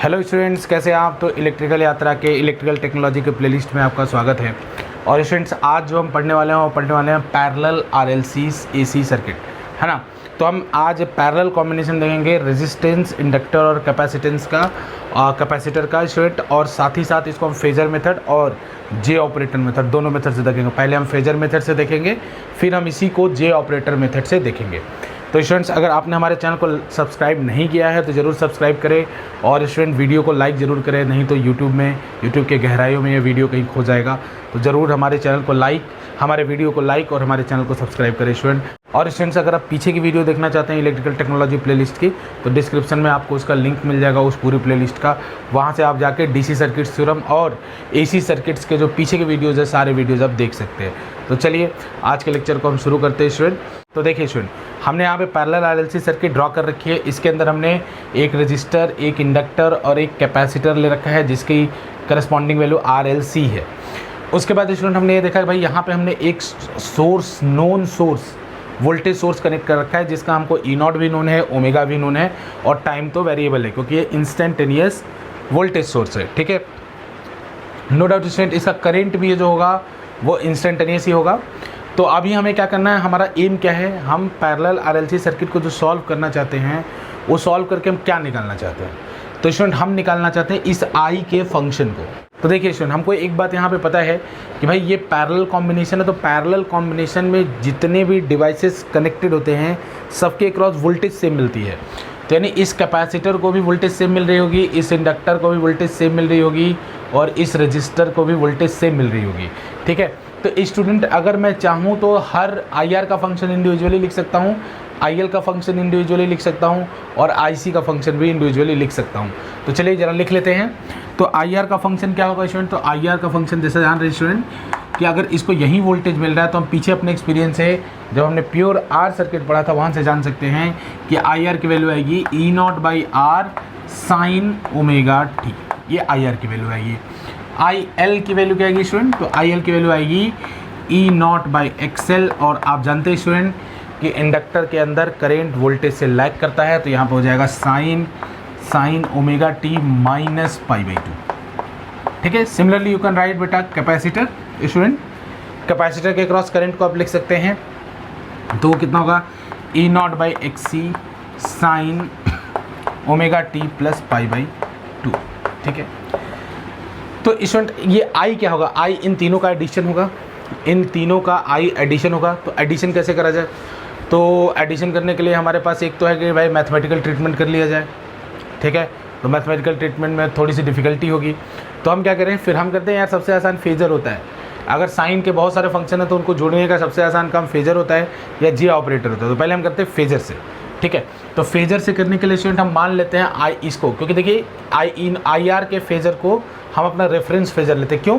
Hello students, कैसे हैं आप। तो इलेक्ट्रिकल यात्रा के इलेक्ट्रिकल टेक्नोलॉजी के प्लेलिस्ट में आपका स्वागत है। और स्टूडेंट्स, आज जो हम पढ़ने वाले हैं वो पढ़ने वाले हैं पैरेलल आरएलसीज एसी सर्किट, है ना। तो हम आज पैरेलल कॉम्बिनेशन देखेंगे रेजिस्टेंस, इंडक्टर और कैपेसिटेंस का, कैपेसिटर का स्टूडेंट। और साथ ही साथ इसको हम फेजर मेथड और जे ऑपरेटर मेथड दोनों मेथड से देखेंगे। पहले हम फेजर मेथड से देखेंगे, फिर हम इसी को जे ऑपरेटर मेथड से देखेंगे। तो स्टूडेंट्स, अगर आपने हमारे चैनल को सब्सक्राइब नहीं किया है तो ज़रूर सब्सक्राइब करें और स्टूडेंट वीडियो को लाइक ज़रूर करें, नहीं तो यूट्यूब के गहराइयों में ये वीडियो कहीं खो जाएगा। तो ज़रूर हमारे चैनल को हमारे वीडियो को लाइक और हमारे चैनल को सब्सक्राइब करें स्टूडेंट। और स्टूडेंट्स, अगर आप पीछे की वीडियो देखना चाहते हैं इलेक्ट्रिकल टेक्नोलॉजी प्लेलिस्ट की, तो डिस्क्रिप्शन में आपको उसका लिंक मिल जाएगा उस पूरी प्लेलिस्ट का। वहाँ से आप जाके डीसी सर्किट्स थ्योरम और एसी सर्किट्स के जो पीछे के वीडियोज़ है सारे वीडियोज़ आप देख सकते हैं। तो चलिए आज के लेक्चर को हम शुरू करते हैं स्टूडेंट। तो देखिए स्टूडेंट, हमने यहाँ पे पैरेलल आरएलसी सर्किट ड्रॉ कर रखी है। इसके अंदर हमने एक रजिस्टर, एक इंडक्टर और एक कैपेसिटर ले रखा है जिसकी करस्पॉन्डिंग वैल्यू आरएलसी है। उसके बाद स्टूडेंट हमने ये देखा कि भाई यहाँ पे हमने एक source, known source, voltage source connect कर रखा है जिसका हमको ई नॉट भी नोन है, ओमेगा भी नोन है और टाइम तो वेरिएबल है क्योंकि ये इंस्टेंटेनियस वोल्टेज सोर्स है। ठीक है, नो डाउट स्टूडेंट, इसका करेंट भी जो होगा वो इंस्टेंटेनियस ही होगा। तो अभी हमें क्या करना है, हमारा एम क्या है, हम पैरेलल आरएलसी सर्किट को जो सॉल्व करना चाहते हैं वो सॉल्व करके हम क्या निकालना चाहते हैं। तो स्टूडेंट, हम निकालना चाहते हैं इस आई के फंक्शन को। तो देखिए स्टूडेंट, हमको एक बात यहाँ पे पता है कि भाई ये पैरेलल कॉम्बिनेशन है, तो पैरेलल कॉम्बिनेशन में जितने भी डिवाइसेस कनेक्टेड होते हैं सबके क्रॉस वोल्टेज सेम मिलती है। तो यानी इस कैपेसिटर को भी वोल्टेज सेम मिल रही होगी, इस इंडक्टर को भी वोल्टेज सेम मिल रही होगी और इस रजिस्टर को भी वोल्टेज सेम मिल रही होगी। ठीक है, तो स्टूडेंट अगर मैं चाहूँ तो हर आई का फंक्शन इंडिविजुअली लिख सकता हूँ, आई का फंक्शन इंडिविजुअली लिख सकता हूँ और आई का फंक्शन भी इंडिविजुअली लिख सकता हूँ। तो चलिए ज़रा लिख लेते हैं। तो आई का फंक्शन क्या होगा स्टूडेंट, तो आई का फंक्शन जैसा जान रहे स्टूडेंट कि अगर इसको यही वोल्टेज मिल रहा है तो हम पीछे अपने एक्सपीरियंस से जब हमने प्योर आर सर्किट पढ़ा था वहाँ से जान सकते हैं कि आई की वैल्यू आएगी E naught by R sine omega t. ये आई की वैल्यू आएगी। आई एल की वैल्यू क्या आएगी स्टूडेंट, तो आई एल की वैल्यू आएगी ई नॉट बाई एक्सएल। और आप जानते हैं स्टूडेंट कि इंडक्टर के अंदर करेंट वोल्टेज से लैग करता है, तो यहाँ पर हो जाएगा sine omega t minus pi by 2। ठीक है, सिमिलरली यू कैन राइट बेटा कैपेसिटर स्टूडेंट, कैपेसिटर के क्रॉस करंट को आप लिख सकते हैं, तो वो कितना होगा E naught by X C sine omega t plus pi by 2। ठीक है, तो स्टूडेंट ये आई क्या होगा, आई इन तीनों का एडिशन होगा, इन तीनों का आई एडिशन होगा। तो एडिशन कैसे करा जाए, तो एडिशन करने के लिए हमारे पास एक तो है कि भाई मैथमेटिकल ट्रीटमेंट कर लिया जाए। ठीक है, तो मैथमेटिकल ट्रीटमेंट में थोड़ी सी डिफ़िकल्टी होगी, तो हम क्या करें, फिर हम करते हैं यार सबसे आसान फेजर होता है। अगर साइन के बहुत सारे फंक्शन है तो उनको जोड़ने का सबसे आसान काम फेजर होता है या जे ऑपरेटर होता है। तो पहले हम करते हैं फेजर से। ठीक है, तो फेजर से करने के लिए स्टूडेंट हम मान लेते हैं आई इसको, क्योंकि देखिए आई आर के फेजर को हम अपना रेफरेंस फेजर लेते हैं। क्यों,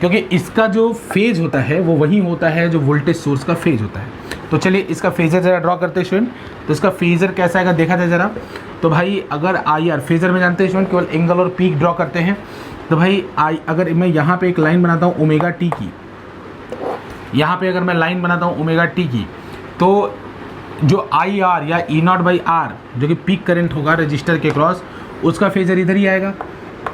क्योंकि इसका जो फेज होता है वो वही होता है जो वोल्टेज सोर्स का फेज होता है। तो चलिए इसका फेजर ज़रा ड्रॉ करते हैं स्टूडेंट। तो इसका फेजर कैसा आएगा देखा जाए ज़रा। तो भाई अगर आई आर फेजर में जानते हैं स्टूडेंट केवल एंगल और पीक ड्रॉ करते हैं। तो भाई अगर मैं यहाँ पे एक लाइन बनाता हूँ ओमेगा टी की, यहाँ पे अगर मैं लाइन बनाता हूँ ओमेगा टी की, तो जो आई आर या ई नॉट बाई आर जो कि पीक करंट होगा रजिस्टर के क्रॉस, उसका फेजर इधर ही आएगा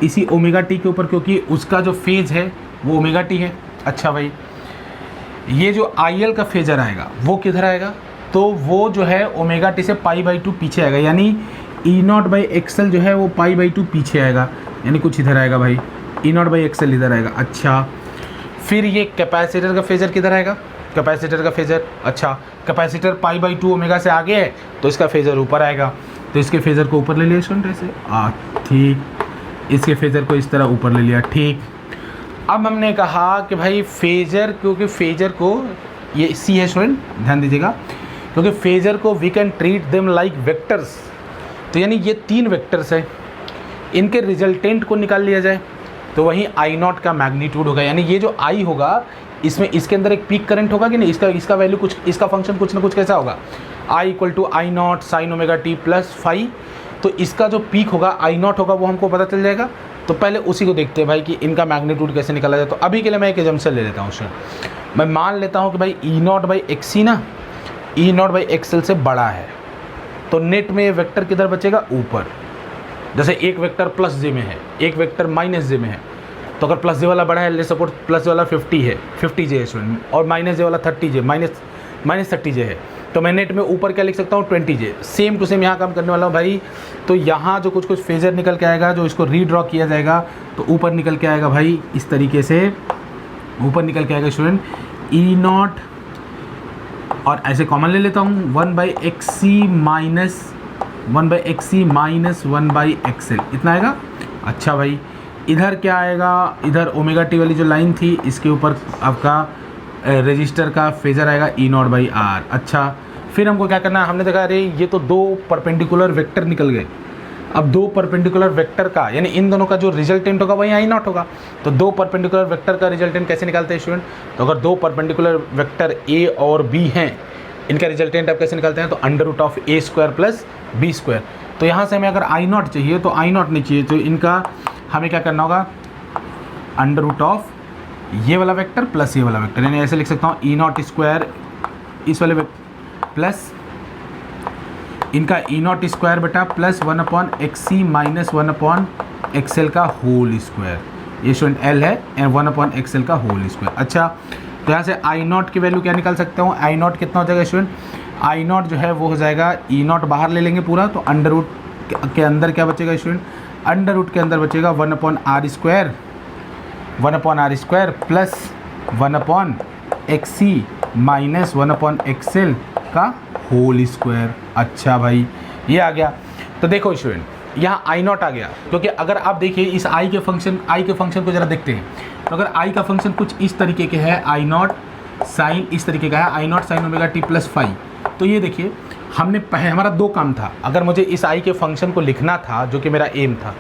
इसी ओमेगा टी के ऊपर, क्योंकि उसका जो फेज है वो ओमेगा टी है। अच्छा भाई, ये जो आई एल का फेजर आएगा वो किधर आएगा, तो वो जो है ओमेगा टी से पाई बाई 2 पीछे आएगा, यानी ई नॉट बाई एक्सएल जो है वो पाई बाई 2 पीछे आएगा, यानी कुछ इधर आएगा भाई, ई नॉट बाई एक्सएल इधर आएगा। अच्छा, फिर ये कैपेसिटर का फेजर किधर आएगा, कैपेसिटर का फेजर, अच्छा कैपेसिटर पाई बाई 2 ओमेगा से आगे है तो इसका फेजर ऊपर आएगा, तो इसके फेजर को ऊपर ले लिया स्टूडेंट ऐसे, ठीक, इसके फेजर को इस तरह ऊपर ले लिया। ठीक, अब हमने कहा कि भाई फेजर, क्योंकि फेजर को ये सी है स्टूडेंट ध्यान दीजिएगा, क्योंकि फेजर को we can treat them like vectors, तो यानी ये 3 वेक्टर्स हैं, इनके रिजल्टेंट को निकाल लिया जाए तो वहीं आई नॉट का मैग्नीट्यूड होगा। यानी ये जो आई होगा इसमें इसके अंदर एक पीक करंट होगा कि नहीं, इसका वैल्यू कुछ, इसका फंक्शन कुछ ना कुछ कैसा होगा, i equal to i naught sine omega t plus phi. तो इसका जो पीक होगा आई नॉट होगा वो हमको पता चल जाएगा। तो पहले उसी को देखते हैं भाई कि इनका मैग्नीट्यूड कैसे निकाला जाए। तो अभी के लिए मैं एक एजम्पशन ले लेता हूँ उसमें, मैं मान लेता हूँ कि भाई ई नॉट बाई एक्सी ना ई नॉट बाई एक्सएल से बड़ा है, तो नेट में ये वेक्टर किधर बचेगा, ऊपर। जैसे एक वेक्टर प्लस जे में है, एक वेक्टर माइनस जे में है, तो अगर प्लस जे वाला बड़ा है, ले सपोज प्लस वाला 50 है, 50 जे है स्टूडेंट, और माइनस जे वाला 30 जे माइनस 30 जे है, तो मैं नेट में ऊपर क्या लिख सकता हूँ 20 जे। सेम टू सेम यहाँ काम करने वाला हूँ भाई। तो यहाँ जो कुछ फेजर निकल के आएगा, जो इसको रीड्रॉ किया जाएगा, तो ऊपर निकल के आएगा भाई इस तरीके से, ऊपर निकल के आएगा स्टूडेंट ई नॉट, और ऐसे कॉमन ले लेता हूँ 1/xc माइनस 1/xc-1/xl, इतना आएगा। अच्छा भाई, इधर क्या आएगा, इधर ओमेगा टी वाली जो लाइन थी, इसके ऊपर आपका रजिस्टर का फेजर आएगा E0/R। अच्छा, फिर हमको क्या करना है, हमने देखा अरे ये तो दो परपेंडिकुलर वेक्टर निकल गए। अब दो परपेंडिकुलर वेक्टर का, यानी इन दोनों का जो रिजल्टेंट होगा वही I0 होगा। तो दो परपेंडिकुलर वेक्टर का रिजल्टेंट कैसे निकालते हैं स्टूडेंट? तो अगर दो परपेंडिकुलर वेक्टर A और B हैं, इनका रिजल्टेंट आप कैसे निकालते हैं? तो √A² + B²। तो यहाँ से हमें अगर I0 चाहिए तो I0 नहीं चाहिए, तो इनका हमें क्या करना होगा, √ ये वाला वेक्टर प्लस ये वाला वेक्टर, यानी ऐसे लिख सकता हूँ E0² इस वाले प्लस इनका E0² बेटा प्लस 1/xc-1/xl का होल स्क्वायर, ये स्टूडेंट L है, एंड 1/xl का होल स्क्वायर। अच्छा, तो यहाँ से I0 की वैल्यू क्या निकाल सकता हूँ? I0 कितना हो जाएगा स्टूडेंट? I0 जो है वो हो जाएगा, E0 बाहर ले लेंगे पूरा, तो अंडर के अंदर क्या बचेगा स्टूडेंट? अंडर के अंदर बचेगा 1/r² प्लस 1/xc-1/xl का होल स्क्वायर। अच्छा भाई, ये आ गया। तो देखो स्टूडेंट, यहाँ I0 आ गया, क्योंकि अगर आप देखिए इस I के फंक्शन को ज़रा देखते हैं, तो अगर I का फंक्शन कुछ इस तरीके के है, I0 साइन इस तरीके का है, I0 sin ω t + φ। तो ये देखिए, हमने हमारा दो काम था। अगर मुझे इस I के फंक्शन को लिखना था, जो कि मेरा एम था,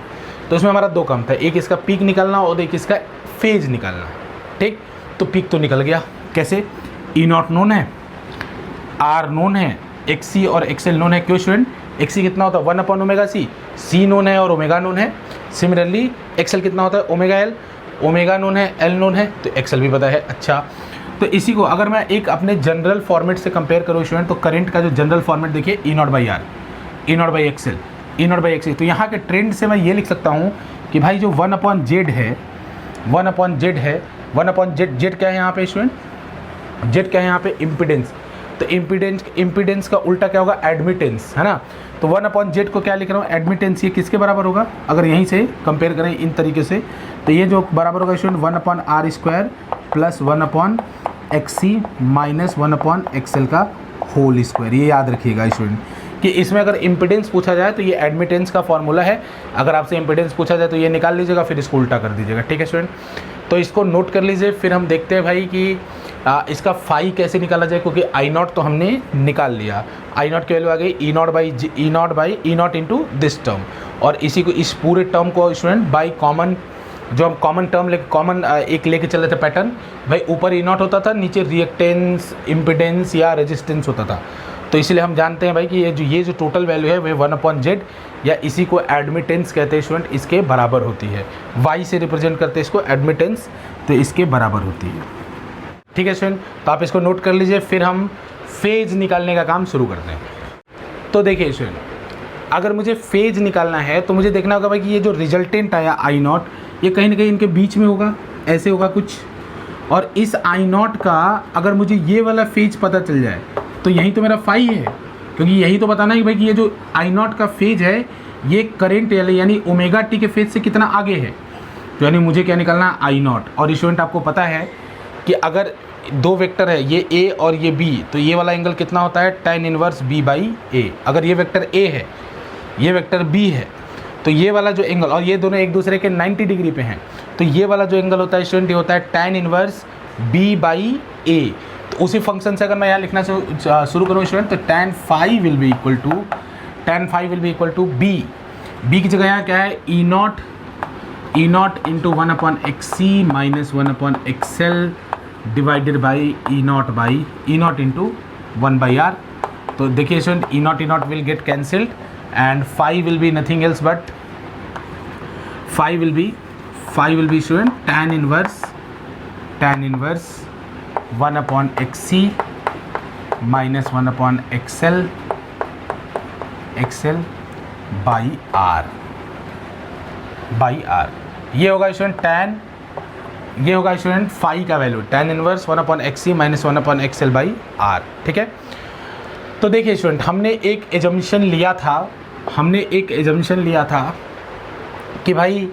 तो इसमें हमारा दो काम था, एक इसका पीक निकालना और एक इसका फेज निकालना। ठीक, तो पीक तो निकल गया। कैसे? E0 नोन है, R नोन है, XC और XL नोन है। क्यों स्टूडेंट? XC कितना होता है 1/ωc, C नोन है और ओमेगा नोन है। सिमिलरली XL कितना होता है ω/L, ओमेगा नोन है, L नोन है, तो XL भी पता है। अच्छा, तो इसी को अगर मैं एक अपने जनरल फॉर्मेट से कंपेयर करूँ स्टूडेंट, तो करंट का जो जनरल फॉर्मेट देखिए E0/R, E0/XL, E0/XC। तो यहाँ के ट्रेंड से मैं ये लिख सकता हूँ कि भाई जो 1/Z है, 1/Z है, 1/Z क्या है यहाँ पे स्टूडेंट? Z क्या है यहाँ पे? इम्पिडेंस। तो इम्पिडेंस का उल्टा क्या होगा? एडमिटेंस, है ना। तो 1/Z को क्या लिख रहा हूँ? एडमिटेंस। ये किसके बराबर होगा अगर यहीं से कंपेयर करें इन तरीके से? तो ये जो बराबर होगा स्टूडेंट 1/r² प्लस 1/xc-1/xl का होल स्क्वायर। ये याद रखिएगा स्टूडेंट कि इसमें अगर इम्पिडेंस पूछा जाए तो ये एडमिटेंस का फॉर्मूला है। अगर आपसे इम्पिडेंस पूछा जाए तो ये निकाल लीजिएगा, फिर इसको उल्टा कर दीजिएगा। ठीक है स्टूडेंट, तो इसको नोट कर लीजिए। फिर हम देखते हैं भाई कि इसका फाई कैसे निकाला जाए, क्योंकि I0 तो हमने निकाल लिया। I0 की वैल्यू आ गई E0 इंटू दिस टर्म, और इसी को, इस पूरे टर्म को स्टूडेंट बाई कॉमन, जो हम कॉमन टर्म कॉमन एक लेके चल रहे थे पैटर्न, भाई ऊपर E0 होता था, नीचे रिएक्टेंस, इम्पिडेंस या रेजिस्टेंस होता था। तो इसलिए हम जानते हैं भाई कि ये जो टोटल वैल्यू है वह 1/Z, या इसी को एडमिटेंस कहते हैं स्टूडेंट, इसके बराबर होती है। Y से रिप्रेजेंट करते हैं इसको एडमिटेंस, तो इसके बराबर होती है। ठीक है स्टूडेंट, तो आप इसको नोट कर लीजिए। फिर हम फेज निकालने का काम शुरू करते हैं। तो देखिए स्टूडेंट, अगर मुझे फेज निकालना है तो मुझे देखना होगा भाई कि ये जो रिजल्टेंट आया I0, ये कहीं ना कहीं इनके बीच में होगा, ऐसे होगा कुछ। और इस I0 का अगर मुझे ये वाला फेज पता चल जाए तो यही तो मेरा फाई है, क्योंकि यही तो बताना है कि भाई कि ये जो I0 का फेज है ये करंट यानी ओमेगा टी के फेज से कितना आगे है। तो यानी मुझे क्या निकालना है? I0। और स्टूडेंट आपको पता है कि अगर दो वेक्टर है, ये A और ये B, तो ये वाला एंगल कितना होता है? tan inverse B/A। अगर ये वेक्टर A है, ये वेक्टर B है, तो ये वाला जो एंगल, और ये दोनों एक दूसरे के 90 डिग्री पे हैं, तो ये वाला जो एंगल होता है स्टूडेंट, ये होता है tan इनवर्स B/A। तो उसी फंक्शन से अगर मैं यहाँ लिखना शुरू करूँ स्टूडेंट, तो tan phi will be equal to B। B की जगह यहाँ क्या है? E0 into 1/xc-1/xl divided by E0 into 1/r। तो देखिए student, E0 will get cancelled, and phi will be nothing else but phi will be student tan inverse 1/xc minus 1/xl by r। By R. ये होगा student tan, ये होगा student phi का value tan inverse 1/xc minus 1/xl by R. ठीक है, तो देखिए student हमने एक एजम्पशन लिया था कि भाई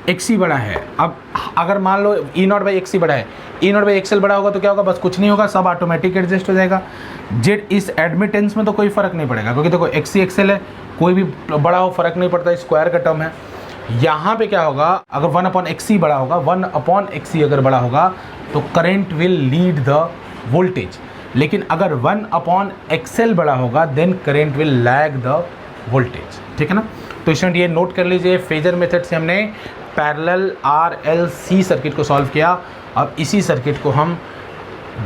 एक्सी बड़ा है। अब अगर मान लो ई नॉट बाई एक्सी बड़ा है, ई नॉट बाई एक्सएल बड़ा होगा तो क्या होगा, बस कुछ नहीं होगा, सब ऑटोमेटिक एडजस्ट हो जाएगा। जेड इस एडमिटेंस में तो कोई फ़र्क नहीं पड़ेगा, क्योंकि देखो एक्सी एक्सएल है, कोई भी बड़ा हो फ़र्क नहीं पड़ता, स्क्वायर का टर्म है। यहाँ पे क्या होगा, अगर 1/xc बड़ा होगा, 1/xc अगर बड़ा होगा तो current will lead the voltage, लेकिन अगर 1/xl बड़ा होगा then current will lag the voltage. ठीक है ना, तो स्टूडेंट ये नोट कर लीजिए, फेजर मेथड से हमने पैरेलल RLC सर्किट को सॉल्व किया। अब इसी सर्किट को हम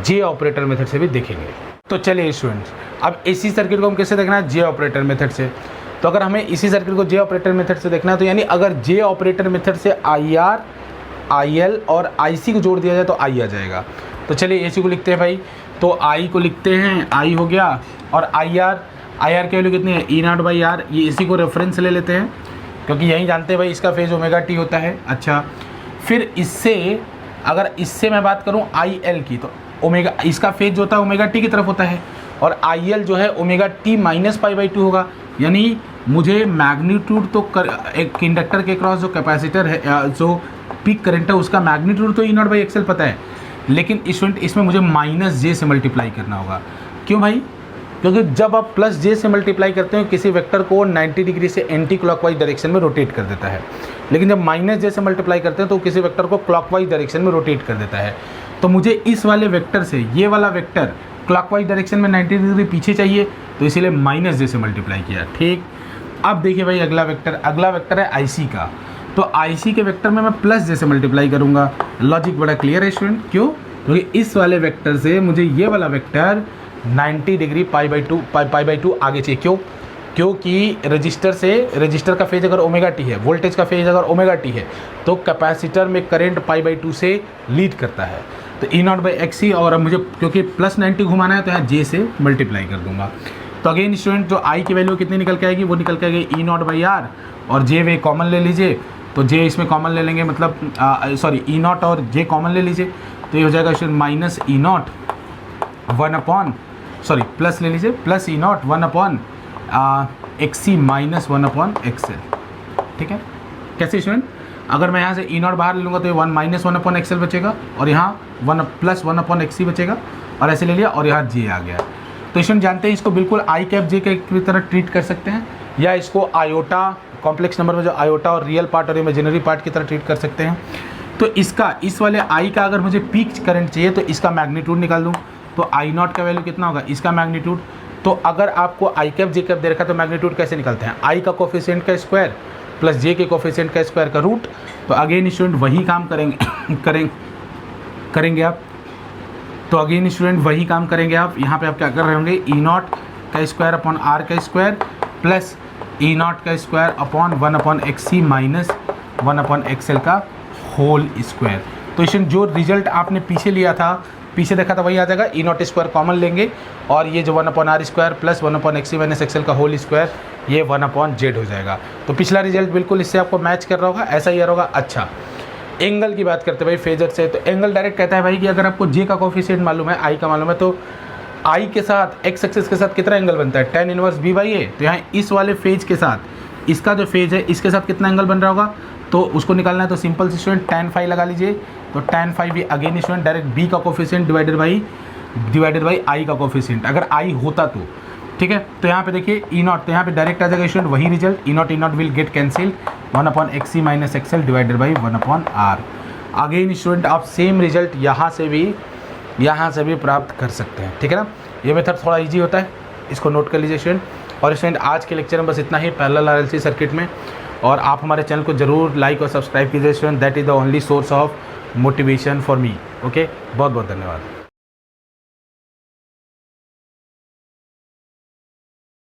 जे ऑपरेटर मेथड से भी देखेंगे। तो चलिए स्टूडेंट्स, अब इसी सर्किट को हम कैसे देखना है, जे ऑपरेटर मेथड से। तो अगर हमें इसी सर्किट को जे ऑपरेटर मेथड से देखना है, तो यानी अगर जे ऑपरेटर मेथड से IR, IL और IC को जोड़ दिया जाए तो I आ जाएगा। तो चलिए AC को लिखते हैं भाई, तो I को लिखते हैं, I हो गया, और IR की वैल्यू कितनी है, E नॉट बाई आर। ये इसी को रेफरेंस ले लेते हैं, क्योंकि यही जानते हैं भाई इसका फेज ओमेगा टी होता है। अच्छा, फिर इससे अगर इससे मैं बात करूं IL की, तो ओमेगा, इसका फेज जो होता है ओमेगा टी की तरफ होता है, और IL जो है omega t minus pi by 2 होगा। यानी मुझे मैग्नीट्यूड तो एक इंडक्टर के क्रॉस जो कैपेसिटर है, जो पीक करंट है, उसका मैग्नीट्यूड तो ई नॉट बाई एक्सएल पता है, लेकिन स्टूडेंट इसमें मुझे माइनस जे से मल्टीप्लाई करना होगा। क्यों भाई, क्योंकि जब आप प्लस जे से मल्टीप्लाई करते हो किसी वेक्टर को 90 डिग्री से एंटी क्लॉकवाइज डायरेक्शन में रोटेट कर देता है, लेकिन जब माइनस जे से मल्टीप्लाई करते हैं तो किसी वेक्टर को क्लॉकवाइज डायरेक्शन में रोटेट कर देता है। तो मुझे इस वाले वेक्टर से ये वाला वेक्टर क्लॉकवाइज डायरेक्शन में 90 डिग्री पीछे चाहिए, तो इसीलिए माइनस जे से मल्टीप्लाई किया। ठीक, अब देखिए भाई अगला वेक्टर है IC का, तो IC के वेक्टर में मैं प्लस जे से मल्टीप्लाई करूँगा। लॉजिक बड़ा क्लियर है स्टूडेंट, क्यों, क्योंकि इस वाले वेक्टर से मुझे ये वाला vector 90 degree pi by two आगे चाहिए। क्यों, क्योंकि रजिस्टर का फेज अगर ओमेगा टी है, वोल्टेज का फेज अगर ओमेगा टी है, तो कैपेसिटर में करंट पाई बाई 2 से लीड करता है। तो ई नॉट बाई एक्सी, और अब मुझे क्योंकि प्लस 90 घुमाना है तो यहाँ जे से मल्टीप्लाई कर दूंगा। तो अगेन स्टूडेंट जो आई की वैल्यू कितनी निकल के आएगी, वो निकल के आएगी ई नॉट बाई आर, और जे वे कॉमन ले लीजिए, तो जे इसमें कॉमन ले लेंगे, मतलब सॉरी ई नॉट और जे कॉमन ले लीजिए, तो ये हो जाएगा student minus E not 1 plus ले लीजिए, plus E not 1 XC minus 1 XL। ठीक है, कैसे स्टूडेंट, अगर मैं यहाँ से ई नॉट बाहर ले लूँगा तो ये 1 माइनस 1 XL बचेगा, और यहाँ 1 प्लस 1 XC बचेगा, और ऐसे ले लिया, और यहाँ जे आ गया। तो स्टूडेंट जानते हैं इसको बिल्कुल आई कैप जे की तरह ट्रीट कर सकते हैं, या इसको आयोटा, कॉम्प्लेक्स नंबर में जो आयोटा और रियल पार्ट और इमेजिनरी पार्ट की तरह ट्रीट कर सकते हैं। तो इसका, इस वाले आई का अगर मुझे पीक करंट चाहिए तो इसका मैग्नीट्यूड निकाल दूँ, तो आई नॉट का वैल्यू कितना होगा, इसका मैग्नीट्यूड। तो अगर आपको आई कैप जे कैप दे रखा तो मैग्नीट्यूड कैसे निकलते हैं, आई का कोफिशिएंट का स्क्वायर प्लस जे के कोफिशिएंट का स्क्वायर का रूट। तो अगेन स्टूडेंट वही काम करेंगे आप, तो अगेन स्टूडेंट वही काम करेंगे आप। यहाँ पे आप क्या कर रहे होंगे, ई नॉट का स्क्वायर अपॉन आर का स्क्वायर प्लस ई नॉट का square upon 1 XC minus 1 XL का होल स्क्वायर। तो स्टूडेंट जो रिजल्ट आपने पीछे लिया था, पीछे देखा था, वही आ जाएगा। ई नॉट स्क्वायर कॉमन लेंगे, और ये जो 1 R square plus 1 XC minus XL का होल स्क्वायर, ये 1 Z हो जाएगा। तो पिछला रिजल्ट बिल्कुल इससे आपको मैच कर रहा होगा, ऐसा ही आ रहा होगा। अच्छा, एंगल की बात करते हैं भाई फेजर से, तो एंगल डायरेक्ट कहता है भाई कि अगर आपको जे का कोफिशिएंट मालूम है, आई का मालूम है, तो आई के साथ एक्स एक्सिस के साथ कितना एंगल बनता है, tan इनवर्स बी बाई ए। तो यहाँ इस वाले फेज के साथ, इसका जो फेज है इसके साथ कितना एंगल बन रहा होगा, तो उसको निकालना है। तो सिंपल से स्टूडेंट tan फाई लगा लीजिए, तो tan फाई भी अगेन स्टूडेंट डायरेक्ट बी का कोफिशिएंट डिवाइडेड बाई आई का कोफिशिएंट, अगर आई होता तो। ठीक है, तो यहाँ पे देखिए ई नॉट, तो यहाँ पे डायरेक्ट आ जाएगा स्टूडेंट वही result, E not will get cancel, 1 XC minus XL divided by 1 R। Again student आप सेम रिजल्ट यहाँ से भी प्राप्त कर सकते हैं। ठीक है ना, ये मेथड थोड़ा इजी होता है, इसको नोट कर लीजिए स्टूडेंट। और स्टूडेंट आज के लेक्चर में बस इतना ही पैरेलल RLC सर्किट में, और आप हमारे चैनल को जरूर लाइक और सब्सक्राइब कीजिए student, that is the only source of motivation for me. Okay, बहुत बहुत धन्यवाद।